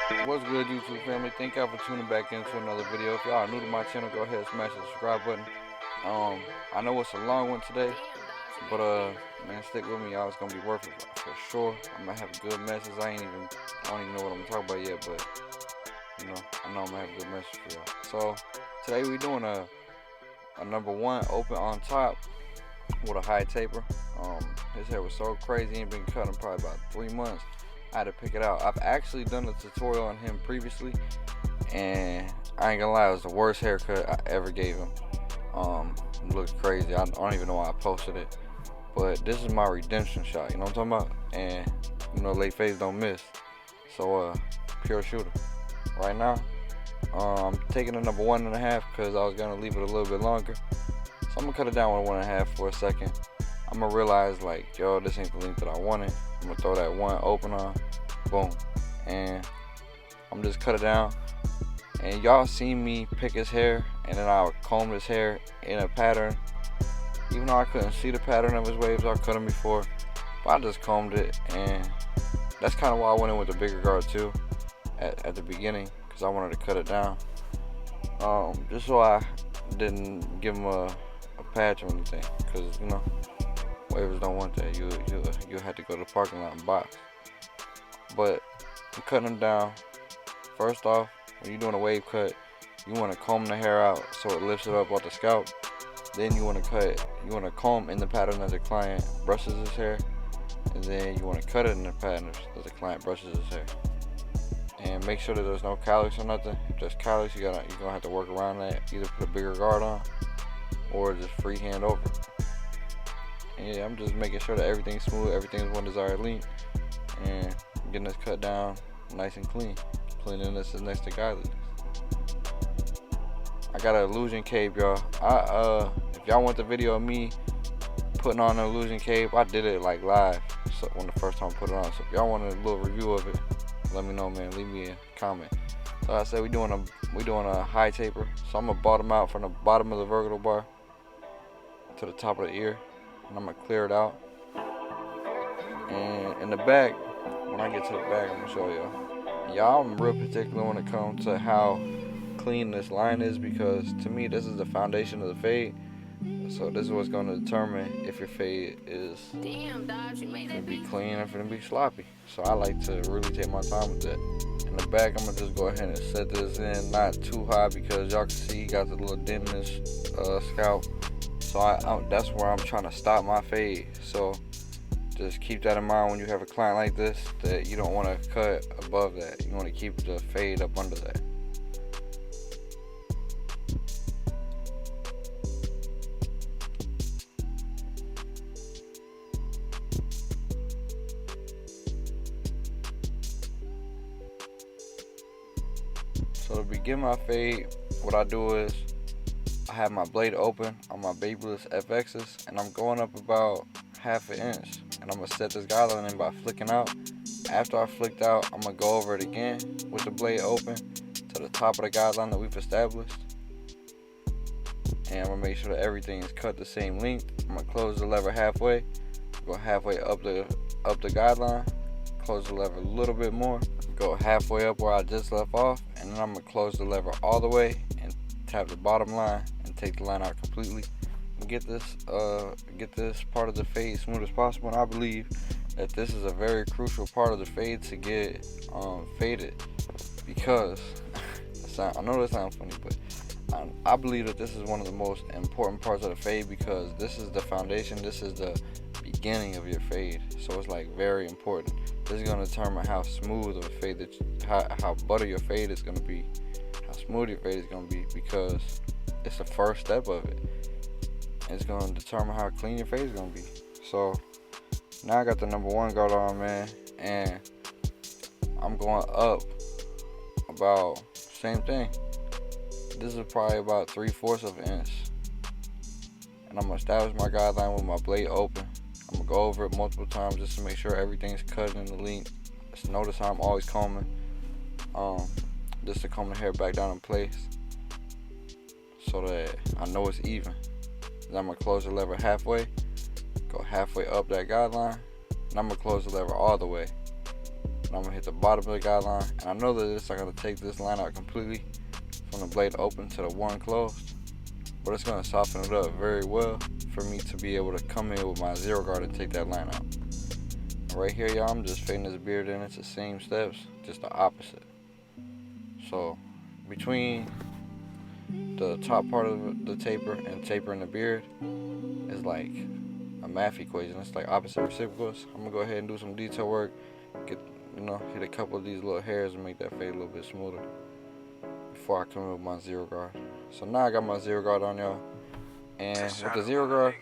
What's good, YouTube family? Thank y'all for tuning back into another video. If y'all are new to my channel, go ahead and smash the subscribe button. I know it's a long one today, but man, stick with me, y'all. It's gonna be worth it for sure. I'm gonna have a good message. I don't even know what I'm gonna talk about yet, but I know I'm gonna have a good message for y'all. So today we doing a number one open on top with a high taper. His hair was so crazy, he ain't been cutting probably about 3 months. I had to pick it out. I've actually done a tutorial on him previously, and I ain't gonna lie, it was the worst haircut I ever gave him. It looks crazy. I don't even know why I posted it, but this is my redemption shot. You know what I'm talking about? And late phase don't miss. So pure shooter. Right now, I'm taking a number 1.5 because I was gonna leave it a little bit longer. So I'm gonna cut it down with 1.5 for a second. I'm gonna realize like, yo, this ain't the length that I wanted. I'm gonna throw that one open on, boom, and I'm just cut it down. And y'all seen me pick his hair, and then I would comb his hair in a pattern. Even though I couldn't see the pattern of his waves, I cut him before, but I just combed it, and that's kind of why I went in with the bigger guard too at the beginning, because I wanted to cut it down, just so I didn't give him a patch or anything, because wavers don't want that. You had to go to the parking lot and box. But I'm cutting them down. First off, when you're doing a wave cut, you want to comb the hair out so it lifts it up off the scalp. Then you want to comb in the pattern as the client brushes his hair, and then you want to cut it in the pattern as the client brushes his hair. And make sure that there's no cowlicks or nothing. If there's cowlicks, you're gonna have to work around that. Either put a bigger guard on, or just freehand over. And yeah, I'm just making sure that everything's smooth, everything's one desired length, and getting this cut down nice and clean. Cleanliness is next to godliness. I got an illusion cape, y'all. If y'all want the video of me putting on an illusion cape, I did it like live. So when the first time I put it on. So if y'all want a little review of it, let me know, man. Leave me a comment. So I said we doing a high taper. So I'm gonna bottom out from the bottom of the vertical bar to the top of the ear, and I'm gonna clear it out. And in the back, when I get to the back, I'm gonna show y'all. I'm real particular when it comes to how clean this line is, because to me this is the foundation of the fade. So this is what's gonna determine if your fade is gonna be clean or if it's gonna be sloppy. So I like to really take my time with that. In the back, I'm gonna just go ahead and set this in, not too high, because y'all can see he got the little dent in his scalp. So that's where I'm trying to stop my fade. So just keep that in mind when you have a client like this, that you don't want to cut above that. You want to keep the fade up under that. So to begin my fade, what I do is I have my blade open on my Babyliss FXs, and I'm going up about 1/2 inch, and I'm gonna set this guideline in by flicking out. After I flicked out, I'm gonna go over it again with the blade open to the top of the guideline that we've established, and I'm gonna make sure that everything is cut the same length. I'm gonna close the lever halfway, go halfway up the guideline, close the lever a little bit more, go halfway up where I just left off, and then I'm gonna close the lever all the way and tap the bottom line and take the line out completely. Get this part of the fade smooth as possible. And I believe that this is a very crucial part of the fade to get faded, because I know that sounds funny, but I believe that this is one of the most important parts of the fade, because this is the foundation, this is the beginning of your fade. So it's like very important. This is going to determine how smooth of a fade how butter your fade is going to be, how smooth your fade is going to be, because it's the first step of it. It's going to determine how clean your fade is going to be. So now I got the number 1 guard on, man, and I'm going up about same thing. This is probably about 3/4 of an inch, and I'm going to establish my guideline with my blade open. I'm going to go over it multiple times just to make sure everything's cut in the length. Just notice how I'm always combing, just to comb the hair back down in place so that I know it's even. Then I'm going to close the lever halfway, go halfway up that guideline, and I'm going to close the lever all the way. and I'm gonna hit the bottom of the guide line. And I know that it's not gonna take this line out completely from the blade open to the one closed, but it's gonna soften it up very well for me to be able to come in with my zero guard and take that line out. Right here, y'all, I'm just fading this beard in. It's the same steps, just the opposite. So between the top part of the taper and tapering the beard is like a math equation. It's like opposite reciprocals. I'm gonna go ahead and do some detail work, hit a couple of these little hairs and make that fade a little bit smoother before I come in with my zero guard. So now I got my zero guard on, y'all. And with the zero guard,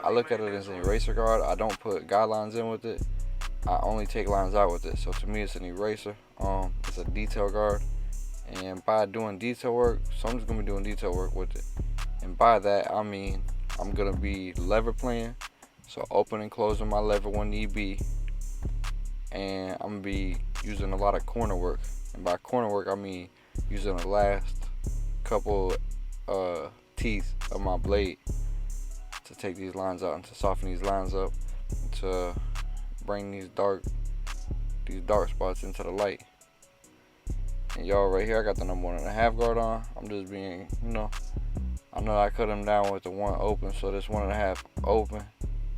I look at it as an eraser guard. I don't put guidelines in with it. I only take lines out with it. So to me, it's an eraser. It's a detail guard. And by doing detail work, so I'm just gonna be doing detail work with it. And by that, I mean I'm gonna be lever playing. So opening and closing my lever when need be. And I'm gonna be using a lot of corner work. And by corner work, I mean using the last couple teeth of my blade to take these lines out and to soften these lines up, to bring these dark spots into the light. And y'all, right here I got the number 1.5 guard on. I'm just being, I know I cut them down with the one open, so this 1.5 open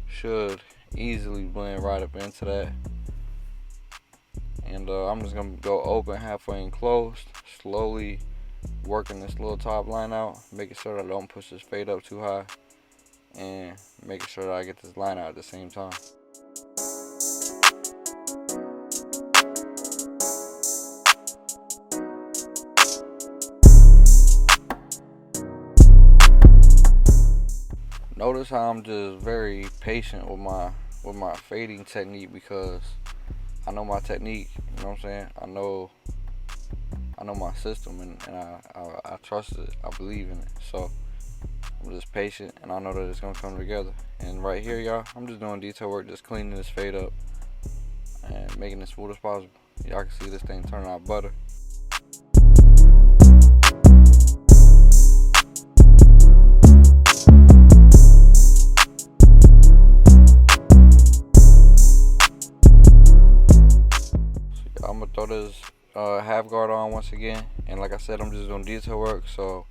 should easily blend right up into that. And I'm just gonna go open halfway and closed, slowly working this little top line out, making sure that I don't push this fade up too high, and making sure that I get this line out at the same time. Notice how I'm just very patient with my fading technique, because I know my technique, you know what I'm saying? I know my system, and I trust it. I believe in it. So I'm just patient, and I know that it's gonna come together. And right here, y'all, I'm just doing detail work, just cleaning this fade up and making it smooth as possible. Y'all can see this thing turning out butter. I'm gonna throw this half guard on once again, and like I said, I'm just doing detail work. So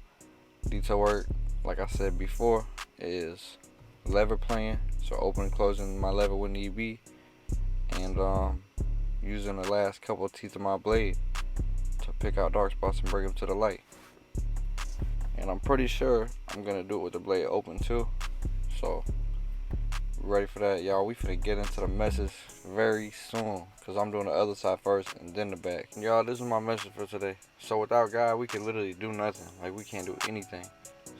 detail work, like I said before, is lever playing, so opening and closing my lever when need be, and using the last couple of teeth of my blade to pick out dark spots and bring them to the light. And I'm pretty sure I'm gonna do it with the blade open too. So ready for that, y'all? We finna get into the message very soon, because I'm doing the other side first and then the back. Y'all, this is my message for today. So without God, we can literally do nothing. Like, we can't do anything.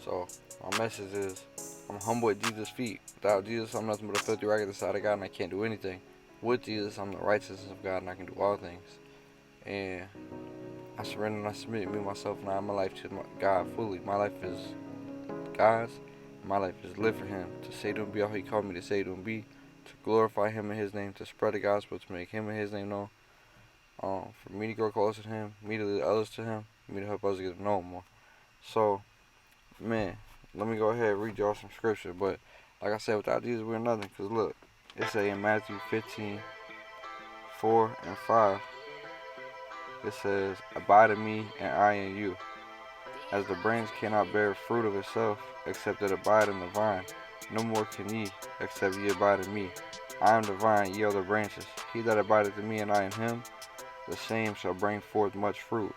So my message is, I'm humble at Jesus' feet. Without Jesus, I'm nothing but a filthy rag at the side of God, and I can't do anything. With Jesus, I'm the righteousness of God, and I can do all things. And I surrender and I submit me, myself, and I my life to God fully. My life is God's. My life is live for Him, to say to Him be all He called me to say to Him be, to glorify Him in His name, to spread the gospel, to make Him and His name known. For me to grow closer to Him, me to lead others to Him, me to help others get to know Him more. So, man, let me go ahead and read y'all some scripture. But like I said, without Jesus, we're nothing. Because look, it say in Matthew 15:4-5, it says, "Abide in me, and I in you. As the branch cannot bear fruit of itself, except it abide in the vine, no more can ye, except ye abide in me. I am the vine, ye are the branches. He that abideth in me, and I in him, the same shall bring forth much fruit.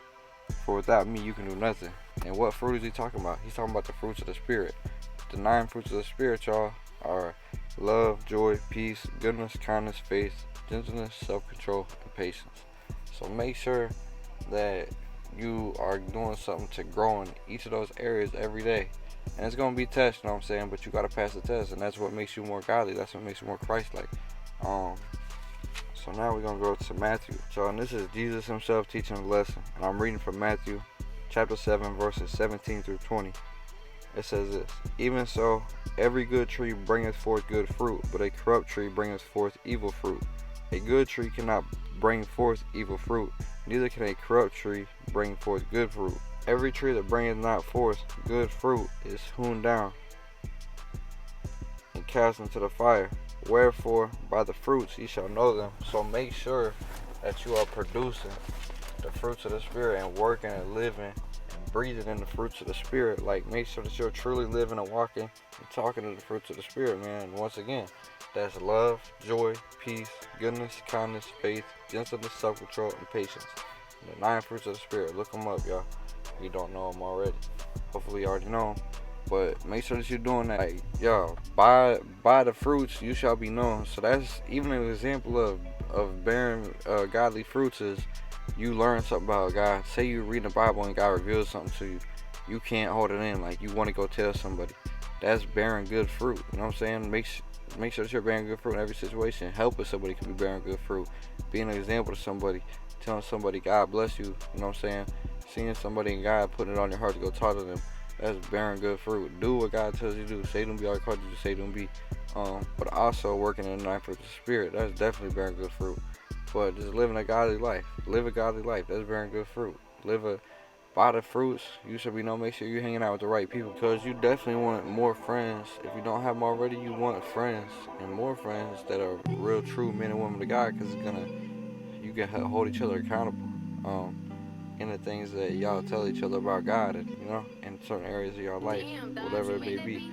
For without me you can do nothing." And what fruit is he talking about? He's talking about the fruits of the Spirit. The 9 fruits of the Spirit, y'all, are love, joy, peace, goodness, kindness, faith, gentleness, self-control, and patience. So make sure that you are doing something to grow in each of those areas every day. And it's going to be tests, you know what I'm saying? But you got to pass the test, and that's what makes you more godly. That's what makes you more Christ-like. So now we're going to go to Matthew. So, and this is Jesus himself teaching a lesson. And I'm reading from Matthew chapter 7, verses 17-20. It says this: "Even so, every good tree bringeth forth good fruit, but a corrupt tree bringeth forth evil fruit. A good tree cannot bring forth evil fruit, neither can a corrupt tree bring forth good fruit. Every tree that bringeth not forth good fruit is hewn down and cast into the fire. Wherefore by the fruits ye shall know them." So make sure that you are producing the fruits of the Spirit and working and living and breathing in the fruits of the Spirit. Like, make sure that you're truly living and walking and talking to the fruits of the Spirit, man. And once again, that's love, joy, peace, goodness, kindness, faith, gentleness, self-control, and patience. And the 9 fruits of the Spirit. Look them up, y'all. If you don't know them already. Hopefully you already know them. But make sure that you're doing that. Like, y'all, by the fruits you shall be known. So that's even an example of bearing godly fruits is you learn something about God. Say you read the Bible and God reveals something to you. You can't hold it in. Like, you want to go tell somebody. That's bearing good fruit. You know what I'm saying? Make sure that you're bearing good fruit in every situation. Helping somebody can be bearing good fruit. Being an example to somebody. Telling somebody God bless you. You know what I'm saying? Seeing somebody in God, putting it on your heart to go talk to them. That's bearing good fruit. Do what God tells you to do. Say don't be all called you to say don't be. But also working in the 9 fruits of the Spirit. That's definitely bearing good fruit. But just living a godly life. Live a godly life. That's bearing good fruit. By the fruits, you should be known. Make sure you're hanging out with the right people, because you definitely want more friends. If you don't have them already, you want friends and more friends that are real, true men and women of God, because you can hold each other accountable in the things that y'all tell each other about God, and in certain areas of your life, whatever it may be.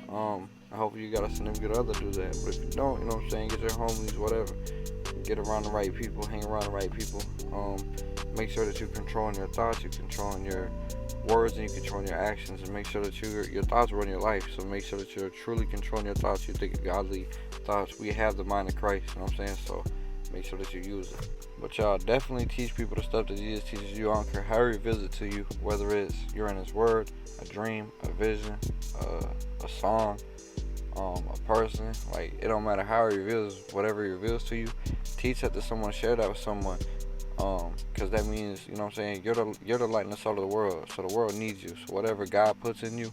I hope you got a significant other do that. But if you don't, you know what I'm saying, get your homies, whatever. Get around the right people, hang around the right people. Make sure that you're controlling your thoughts, you're controlling your words, and you're controlling your actions, and make sure that your thoughts run your life. So make sure that you're truly controlling your thoughts. You think godly thoughts. We have the mind of Christ, you know what I'm saying? So make sure that you use it. But y'all definitely teach people the stuff that Jesus teaches you. I don't care how he reveals it to you, whether it's you're in his word, a dream, a vision, a song, a person. Like, it don't matter how he reveals, whatever he reveals to you, teach that to someone, share that with someone. Because that means, you know what I'm saying, you're the light and the salt of the world. So the world needs you. So whatever God puts in you,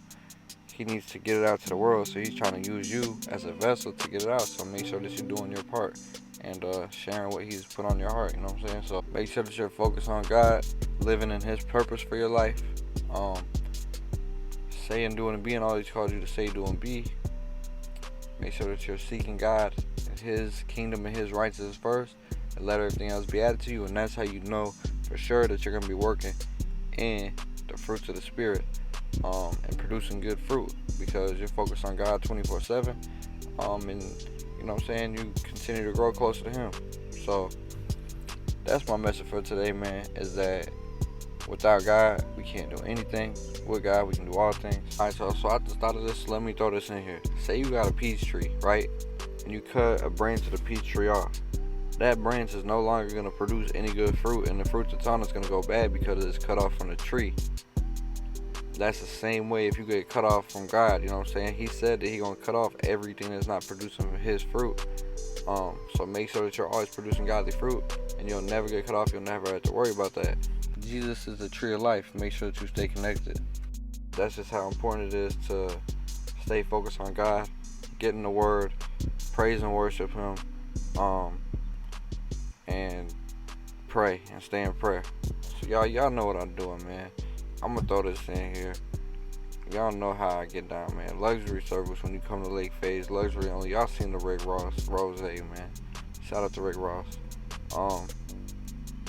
he needs to get it out to the world. So he's trying to use you as a vessel to get it out. So make sure that you're doing your part and sharing what he's put on your heart, you know what I'm saying? So make sure that you're focused on God, living in his purpose for your life, saying, doing, and being all he's called you to say, do, and be. Make sure that you're seeking God and his kingdom and his righteousness first, and let everything else be added to you. And that's how you know for sure that you're going to be working in the fruits of the Spirit, and producing good fruit, because you're focused on God 24/7, and you know what I'm saying, you continue to grow closer to him. So that's my message for today, man, is that without God, we can't do anything. With God, we can do all things. Alright, so at the start of this, let me throw this in here. Say you got a peach tree, right? And you cut a branch of the peach tree off. That branch is no longer going to produce any good fruit, and the fruit that's on it's going to go bad because it's cut off from the tree. That's the same way if you get cut off from God, you know what I'm saying? He said that he's going to cut off everything that's not producing his fruit. So make sure that you're always producing godly fruit, and you'll never get cut off. You'll never have to worry about that. Jesus is the tree of life. Make sure that you stay connected. That's just how important it is to stay focused on God, get in the Word, praise and worship him, and pray and stay in prayer. So y'all know what I'm doing, man. I'm gonna throw this in here. Y'all know how I get down, man. Luxury service when you come to Lake Phase, luxury only. Y'all seen the Rick Ross Rose, man. Shout out to Rick Ross.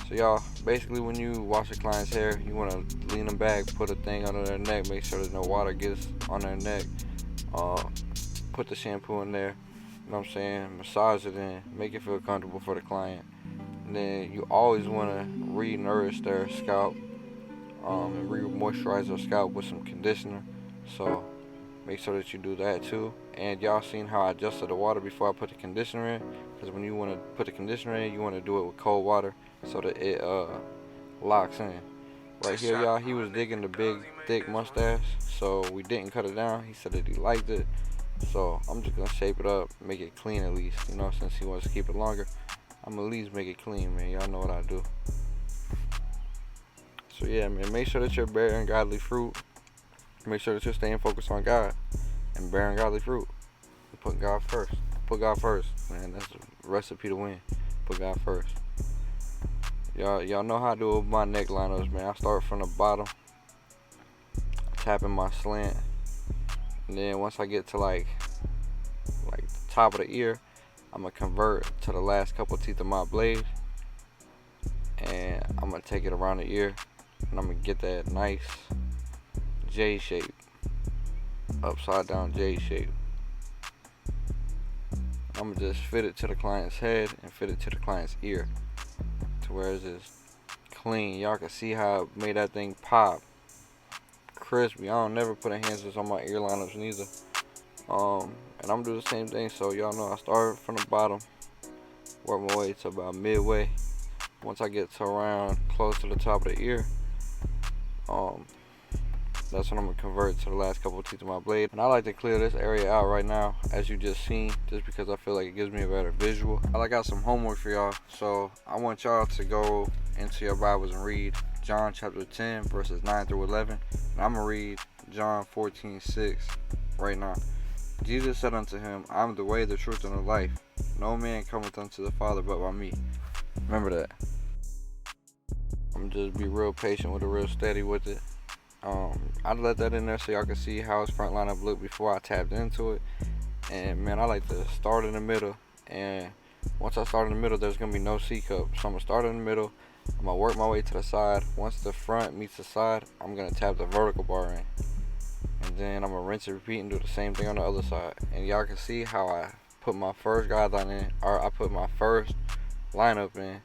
So y'all, basically when you wash a client's hair, you want to lean them back, put a thing under their neck, make sure that no water gets on their neck. Put the shampoo in there, you know what I'm saying, massage it in, make it feel comfortable for the client. And then you always want to re-nourish their scalp, and re-moisturize their scalp with some conditioner. So make sure that you do that too. And y'all seen how I adjusted the water before I put the conditioner in, because when you want to put the conditioner in, you want to do it with cold water so that it locks in. Right here, y'all, he was digging the big thick mustache, so we didn't cut it down. He said that he liked it, so I'm just gonna shape it up, make it clean at least, you know, since he wants to keep it longer. I'm gonna at least make it clean, man. Y'all know what I do. So yeah, man, make sure that you're bearing godly fruit. Make sure that you're staying focused on God and bearing godly fruit. And put God first. Put God first, man. That's the recipe to win. Put God first. Y'all know how I do it with my neck liners, man. I start from the bottom, tapping my slant, and then once I get to like the top of the ear, I'm gonna convert to the last couple teeth of my blade, and I'm gonna take it around the ear, and I'm gonna get that nice J shape, upside down J shape. I'm gonna just fit it to the client's head and fit it to the client's ear to where it's just clean. Y'all can see how I made that thing pop, crispy. I don't never put enhancements on my ear lineups neither. And I'm gonna do the same thing. So y'all know I start from the bottom, work my way to about midway. Once I get to around close to the top of the ear, that's when I'm gonna convert to the last couple of teeth of my blade. And I like to clear this area out right now, as you just seen, just because I feel like it gives me a better visual. I got some homework for y'all, so I want y'all to go into your Bibles and read John chapter 10 verses 9 through 11. And I'm gonna read John 14:6 right now. Jesus said unto him, I am the way, the truth, and the life. No man cometh unto the Father but by me. Remember that. I'm just be real patient with it, real steady with it. I'd let that in there so y'all can see how his front lineup looked before I tapped into it. And man, I like to start in the middle, and once I start in the middle, there's gonna be no C cup. So I'm gonna start in the middle, I'm gonna work my way to the side. Once the front meets the side, I'm gonna tap the vertical bar in, and then I'm gonna rinse and repeat and do the same thing on the other side. And y'all can see how I put my first guideline in, or I put my first lineup in,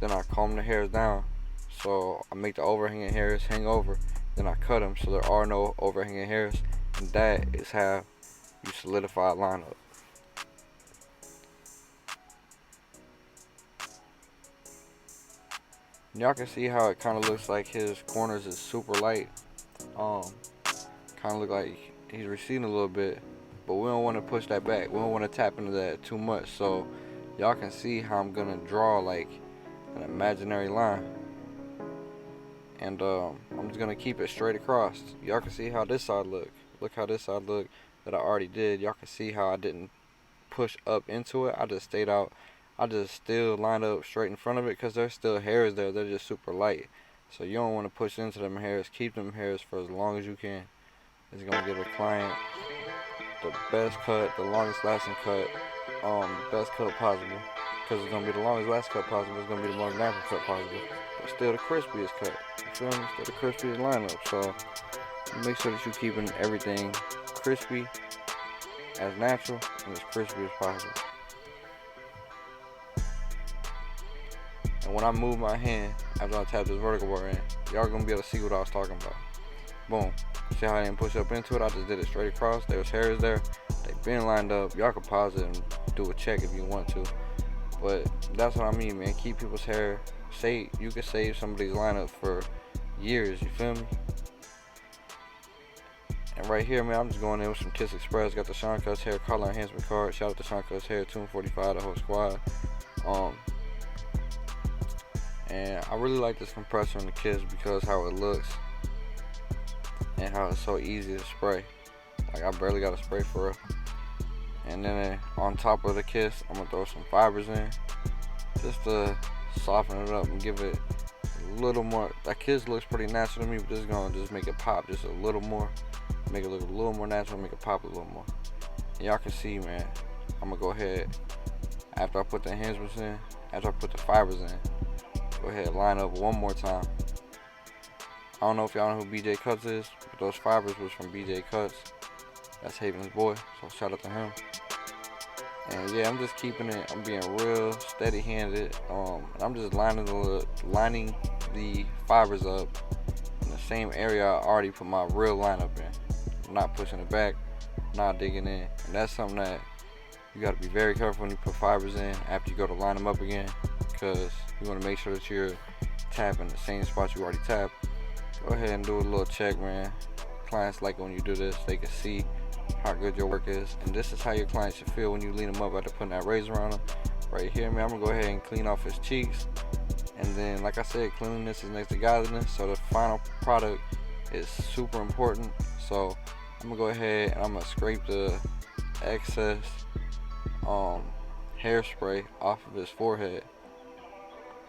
then I comb the hairs down, so I make the overhanging hairs hang over. Then I cut them so there are no overhanging hairs, and that is how you solidify a lineup. Y'all can see how it kind of looks like his corners is super light. Kind of look like he's receding a little bit, but we don't want to push that back. We don't want to tap into that too much. So y'all can see how I'm gonna draw like an imaginary line. And I'm just gonna keep it straight across. Y'all can see how this side look. Look how this side look that I already did. Y'all can see how I didn't push up into it. I just stayed out. I just still lined up straight in front of it because there's still hairs there. They're just super light. So you don't want to push into them hairs. Keep them hairs for as long as you can. It's gonna give the client the best cut, the longest lasting cut, best cut possible. Because it's gonna be the longest lasting cut possible. It's gonna be the most natural cut possible. But still the crispiest cut. You feel me? Still the crispiest lineup. So make sure that you're keeping everything crispy, as natural, and as crispy as possible. And when I move my hand after I tap this vertical bar in, y'all gonna be able to see what I was talking about. Boom. See how I didn't push up into it? I just did it straight across. There's hairs there. They've been lined up. Y'all can pause it and do a check if you want to. But that's what I mean, man. Keep people's hair. You can save somebody's lineup for years. You feel me? And right here, man, I'm just going in with some Kiss Express. Got the Sean Cuts Hair Color Enhancement card. Shout out to Sean Cuts Hair, 245, the whole squad. And I really like this compressor in the Kiss because how it looks and how it's so easy to spray. Like, I barely got to spray for real. And then on top of the Kiss, I'm gonna throw some fibers in just to soften it up and give it a little more. That Kiss looks pretty natural to me, but this is gonna just make it pop just a little more. Make it look a little more natural, make it pop a little more. And y'all can see, man, I'm gonna go ahead, after I put the enhancements in, after I put the fibers in, go ahead and line up one more time. I don't know if y'all know who BJ Cuts is, but those fibers was from BJ Cuts. That's Haven's boy, so shout out to him. And yeah, I'm just keeping it, I'm being real steady handed. And I'm just lining the fibers up in the same area I already put my real lineup in. I'm not pushing it back, not digging in. And that's something that you gotta be very careful when you put fibers in after you go to line them up again, because you wanna make sure that you're tapping the same spot you already tapped. Go ahead and do a little check, man. Clients like when you do this, they can see how good your work is. And this is how your client should feel when you lean them up after putting that razor on them. Right here, man, I'm gonna go ahead and clean off his cheeks. And then, like I said, cleanliness is next to godliness. So the final product is super important. So I'm gonna go ahead and I'm gonna scrape the excess hairspray off of his forehead.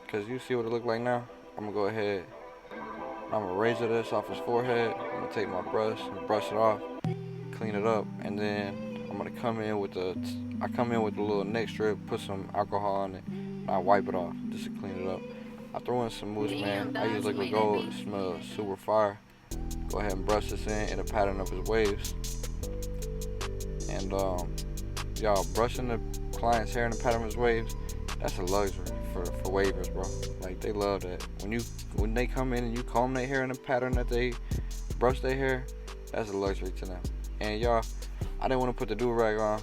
Cause you see what it look like now. I'm gonna go ahead, I'm gonna razor this off his forehead. I'm gonna take my brush and brush it off, clean it up, and then I'm gonna come in with the little neck strip, put some alcohol on it, and I wipe it off just to clean it up. I throw in some mousse, man. I use liquid gold. It smells super fire. Go ahead and brush this in the pattern of his waves. And y'all, brushing the client's hair in the pattern of his waves, that's a luxury for wavers, bro. Like, they love that. When they come in and you comb their hair in the pattern that they brush their hair, that's a luxury to them. And y'all, I didn't want to put the do-rag on,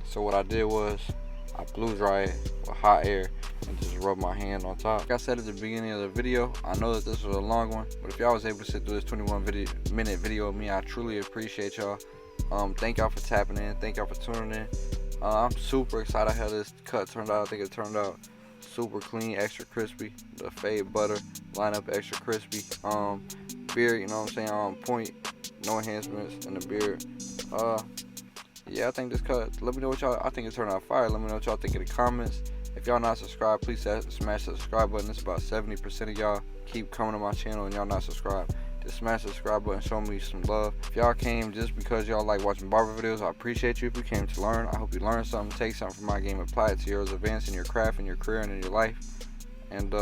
so what I did was I blew dry it with hot air and just rub my hand on top. Like I said at the beginning of the video, I know that this was a long one, but if y'all was able to sit through this 21-minute video with me, I truly appreciate y'all. Thank y'all for tapping in. Thank y'all for tuning in. I'm super excited how this cut turned out. I think it turned out super clean, extra crispy. The fade butter line up extra crispy. Beard, you know what I'm saying, on point. No enhancements in the beard. Yeah, I think this cut, let me know what y'all, I think it turned out fire. Let me know what y'all think in the comments. If y'all not subscribed, please smash the subscribe button. It's about 70% of y'all keep coming to my channel and y'all not subscribed. Just smash the subscribe button, show me some love. If y'all came just because y'all like watching barber videos, I appreciate you. If you came to learn, I hope you learned something, take something from my game, apply it to yours, advance in your craft, in your career, and in your life. And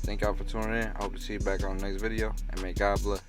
thank y'all for tuning in. I hope to see you back on the next video, and may God bless.